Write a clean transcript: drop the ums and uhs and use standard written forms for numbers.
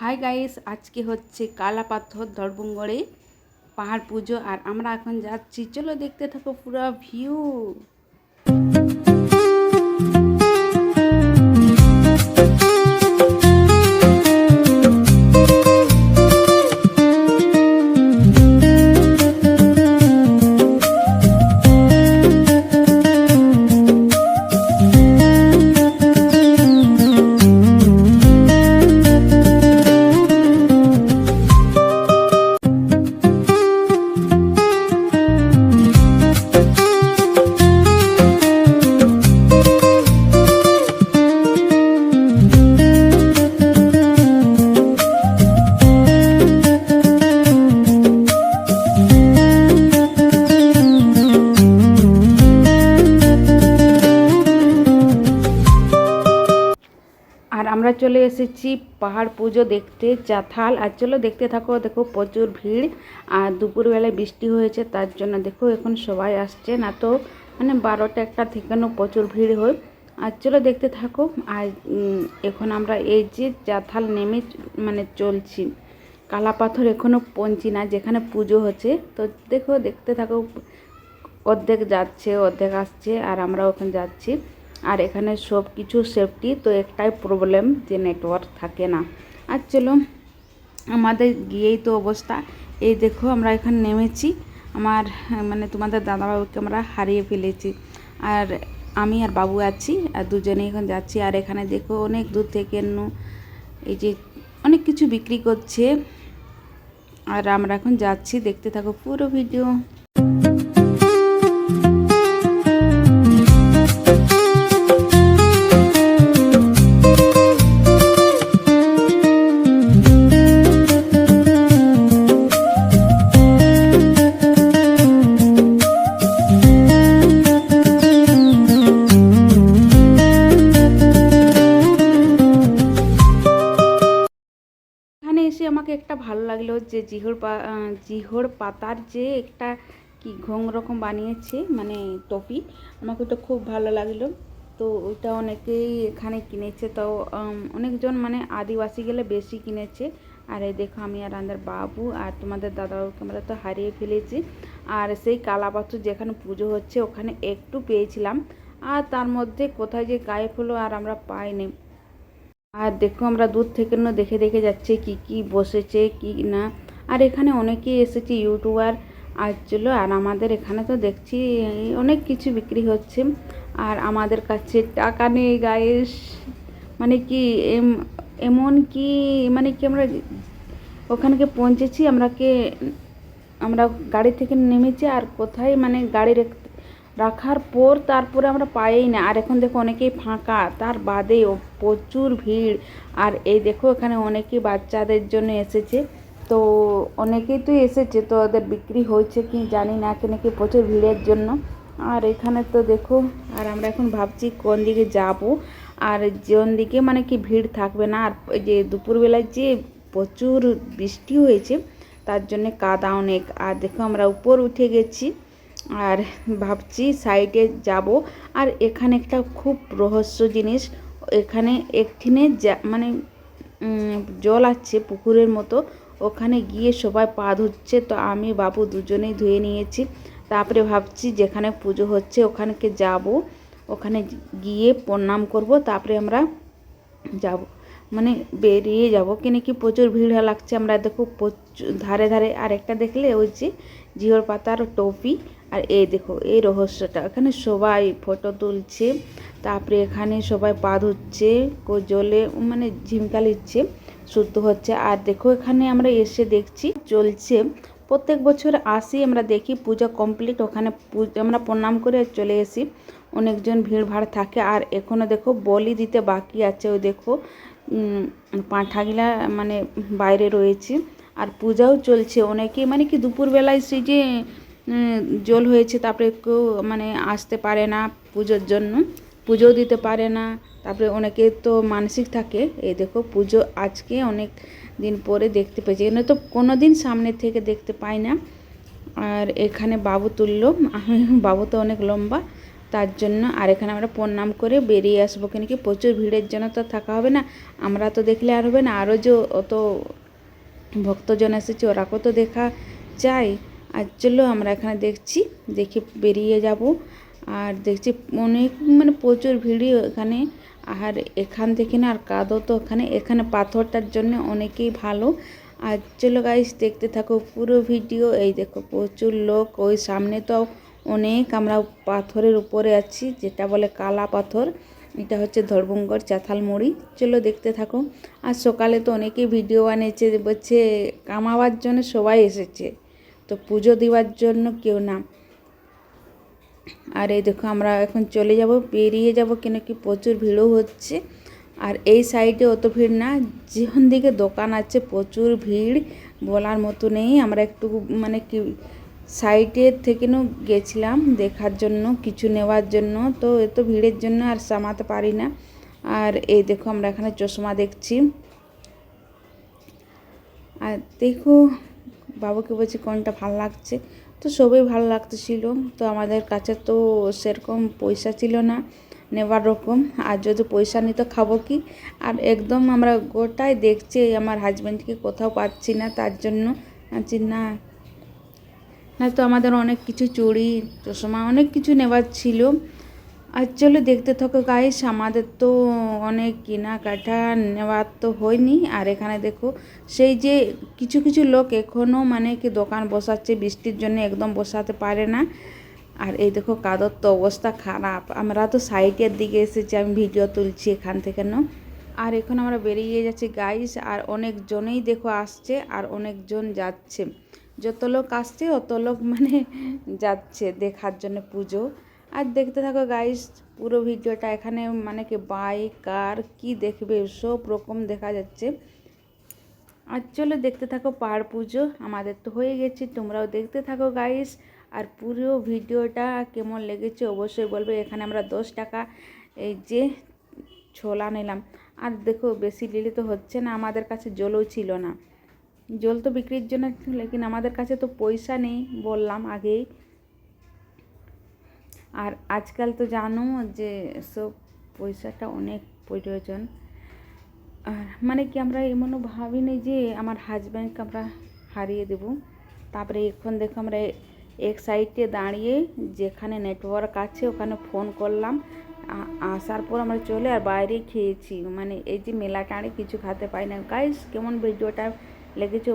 Hi guys, আজকে হচ্ছে কালাপাথর ধর্মগড়ে পাহাড় পুজো। আর আমরা এখন যাচ্ছি, চলো দেখতে থাকো পুরো ভিউ। আর আমরা চলে এসেছি পাহাড় পুজো দেখতে, চাথাল। আর চলো দেখতে থাকো। দেখো প্রচুর ভিড়, আর দুপুরবেলায় বৃষ্টি হয়েছে, তার জন্য দেখো এখন সবাই আসছে না, তো মানে 12টা-1টা থেকেও প্রচুর ভিড় হয়। আর চলো দেখতে থাকো। আর এখন আমরা এই যে চাথাল নেমে মানে চলছি। কালাপাথর এখনও পৌঁছি না, যেখানে পুজো হচ্ছে। তো দেখো দেখতে থাকো, অর্ধেক যাচ্ছে অর্ধেক আসছে, আর আমরা ওখানে যাচ্ছি। আর এখানে সব কিছু সেফটি, তো একটাই প্রবলেম যে নেটওয়ার্ক থাকে না। আর চলো, আমাদের গিয়েই তো অবস্থা। এই দেখো আমরা এখানে নেমেছি, আমার মানে তোমাদের দাদাবাবুকে আমরা হারিয়ে ফেলেছি। আর আমি আর বাবু আছি, আর দুজনেই এখন যাচ্ছি। আর এখানে দেখো অনেক দূর থেকে এই যে অনেক কিছু বিক্রি করছে। আর আমরা এখন যাচ্ছি, দেখতে থাকো পুরো ভিডিও। এসে আমাকে একটা ভালো লাগলো যে জিহর পাতার যে একটা কি ঘং রকম বানিয়েছে, মানে টপি। আমাকে ওটা খুব ভালো লাগলো, তো ওইটা অনেকেই এখানে কিনেছে। তো অনেকজন মানে আদিবাসী গেলে বেশি কিনেছে। আর এই দেখো আমি আর আমাদের বাবু আর তোমাদের দাদাবাবুকে আমরা তো হারিয়ে ফেলেছি। আর সেই কালাপাথর যেখানে পুজো হচ্ছে ওখানে একটু পেয়েছিলাম, আর তার মধ্যে কোথায় যে গায়েব হলো আর আমরা পাইনি। আর দেখো আমরা দূর থেকে দেখে দেখে যাচ্ছে কি কি বসেছে কি না। আর এখানে অনেকেই এসেছে ইউটিউবার আসছিল। আর আমাদের এখানে তো দেখছি অনেক কিছু বিক্রি হচ্ছে, আর আমাদের কাছে টাকা নেই গাইস। মানে কি এমন কি মানে কি আমরা ওখানকে পৌঁছেছি, আমরা গাড়ি থেকে নেমেছি, আর কোথায় মানে গাড়ি রাখার পর তারপরে আমরা পাইই না। আর এখন দেখো অনেকেই ফাঁকা, তার বাদেও প্রচুর ভিড়। আর এই দেখো এখানে অনেকেই বাচ্চাদের জন্য এসেছে, তো অনেকেই তো এসেছে, তো ওদের বিক্রি হয়েছে কি জানি না, নাকি প্রচুর ভিড়ের জন্য। আর এখানে তো দেখো, আর আমরা এখন ভাবছি কোন দিকে যাব, আর কোন দিকে মানে কি ভিড় থাকবে না। আর যে দুপুরবেলায় যে প্রচুর বৃষ্টি হয়েছে, তার জন্যে কাদা অনেক। আর দেখো আমরা উপর উঠে গেছি, আর ভাবছি সাইডে যাব। আর এখানে একটা খুব রহস্য জিনিস, এখানে একঠিনে মানে জল আছে পুকুরের মতো, ওখানে গিয়ে সবাই পা ধুচ্ছে। তো আমি বাবু দুজনেই ধুয়ে নিয়েছি। তারপরে ভাবছি যেখানে পুজো হচ্ছে ওখানকে যাব, ওখানে গিয়ে প্রণাম করব, তারপরে আমরা যাব, মানে বেরিয়ে যাব। কি প্রচুর ভিড় লাগছে। আমরা দেখো ধারে ধারে আর একটা দেখলে ওই যে জিওর পাতার টপি। আর এই দেখো এই রহস্যটা, এখানে সবাই ফটো তুলছে, তারপরে এখানে সবাই পা ধুচ্ছে, জলে মানে ঝিমকা লিচ্ছে, শুদ্ধ হচ্ছে। আর দেখো এখানে আমরা এসে দেখছি চলছে। প্রত্যেক বছর আসি, আমরা দেখি পূজা কমপ্লিট, ওখানে আমরা প্রণাম করে চলে আসি। অনেকজন ভিড় ভাড় থাকে। আর এখনও দেখো বলি দিতে বাকি আছে, ওই দেখো পাঁঠাগুলা মানে বাইরে রয়েছে। আর পূজাও চলছে। অনেকেই মানে কি দুপুরবেলায় সেই যে জল হয়েছে, তারপরে কেউ মানে আসতে পারে না পুজোর জন্য, পুজোও দিতে পারে না। তারপরে অনেকে তো মানসিক থাকে। এই দেখো পুজো আজকে অনেক দিন পরে দেখতে পেয়েছি, এখানে তো কোনো দিন সামনে থেকে দেখতে পাই না। আর এখানে বাবু তুললো, বাবু তো অনেক লম্বা। তার জন্য। আর এখানে আমরা প্রণাম করে বেরিয়ে আসবো, কেন কি প্রচুর ভিড়ের জন্য তো থাকা হবে না। আমরা তো দেখলে আর হবে না, আরও যে অত ভক্তজন এসেছে ওরাকেও তো দেখা যায়। আর চলো আমরা এখানে দেখে বেরিয়ে যাব। আর দেখছি অনেক মানে প্রচুর ভিড়ই এখানে। আর এখান থেকে না আর কাদো তো এখানে পাথরটার জন্য অনেকেই ভালো। আর চলো গাইস দেখতে থাকো পুরো ভিডিও। এই দেখো প্রচুর লোক, ওই সামনে তো অনেক, আমরা পাথরের উপরে আছি, যেটা বলে কালা পাথর। এটা হচ্ছে ধর্মঙ্গর চাথালমুড়ি। চলো দেখতে থাকো। আর সকালে তো অনেকেই ভিডিও বানিয়েছে, বলছে কামাবার জন্য সবাই এসেছে, তো পুজো দেওয়ার জন্য কেউ না। আর এই দেখো আমরা এখন চলে যাব, বেরিয়ে যাব, কেন কি প্রচুর ভিড়ও হচ্ছে। আর এই সাইডে অত ভিড় না, যেখান দিকে দোকান আছে প্রচুর ভিড়, বলার মতো নেই। আমরা একটু মানে কি সাইডের থেকে গেছিলাম দেখার জন্য, কিছু নেওয়ার জন্য, তো এত ভিড়ের জন্য আর সামাতে পারি না। আর এই দেখো আমরা এখানে চশমা দেখছি। আর দেখো বাবুকে বলছি কোনটা ভালো লাগছে, তো সবই ভালো লাগতেছিল। তো আমাদের কাছে তো সেরকম পয়সা ছিল না নেওয়ার রকম, আর যদি পয়সা নিত খাবো কি। আর একদম আমরা গোটাই দেখছি, আমার হাজব্যান্ডকে কোথাও পাচ্ছি না, তার জন্য আছি না না তো আমাদের অনেক কিছু চুড়ি চশমা অনেক কিছু নেওয়ার ছিল। আর চলো দেখতে থাকো গাইস, আমাদের তো অনেক কেনাকাটা নেওয়ার তো হয়নি। আর এখানে দেখো সেই যে কিছু কিছু লোক এখনও মানে কি দোকান বসাচ্ছে, বৃষ্টির জন্য একদম বসাতে পারে না। আর এই দেখো কাদর তো অবস্থা খারাপ, আমরা তো সাইডের দিকে এসেছি, আমি ভিডিও তুলছি এখান থেকে আর এখন আমরা বেরিয়ে যাচ্ছি গাইস। আর অনেকজনেই দেখো আসছে আর অনেকজন যাচ্ছে, যত লোক আসছে অত লোক মানে যাচ্ছে দেখার জন্য পুজো। আর দেখতে থাকো গাইস পুরো ভিডিওটা। এখানে মানে কি বাইক কার কি দেখবে সব রকম দেখা যাচ্ছে। আর চলো দেখতে থাকো পাহাড় পুজো, আমাদের তো হয়ে গেছে, তোমরাও দেখতে থাকো গাইস। আর পুরো ভিডিওটা কেমন লেগেছে অবশ্যই বলবে। এখানে আমরা 10 টাকা এই যে ছোলা নিলাম। আর দেখো বেশি নিলে তো হচ্ছে না, আমাদের কাছে জলও ছিল না, জল তো বিক্রির জন্য, লেকিন আমাদের কাছে তো পয়সা নেই, বললাম আগেই। আর আজকাল তো জানো যে সব পয়সাটা অনেক প্রয়োজন। আর মানে কি আমরা এমনও ভাবিনি যে আমার হাজব্যান্ডকে আমরা হারিয়ে দেব। তারপরে এখন দেখো আমরা এক সাইডে দাঁড়িয়ে যেখানে নেটওয়ার্ক আছে ওখানে ফোন করলাম, আসার পর আমরা চলে আর বাইরে খেয়েছি। মানে এই যে মেলা টাড়ে কিছু খেতে পাই না গাইস। কেমন ভিডিওটা লেগেছে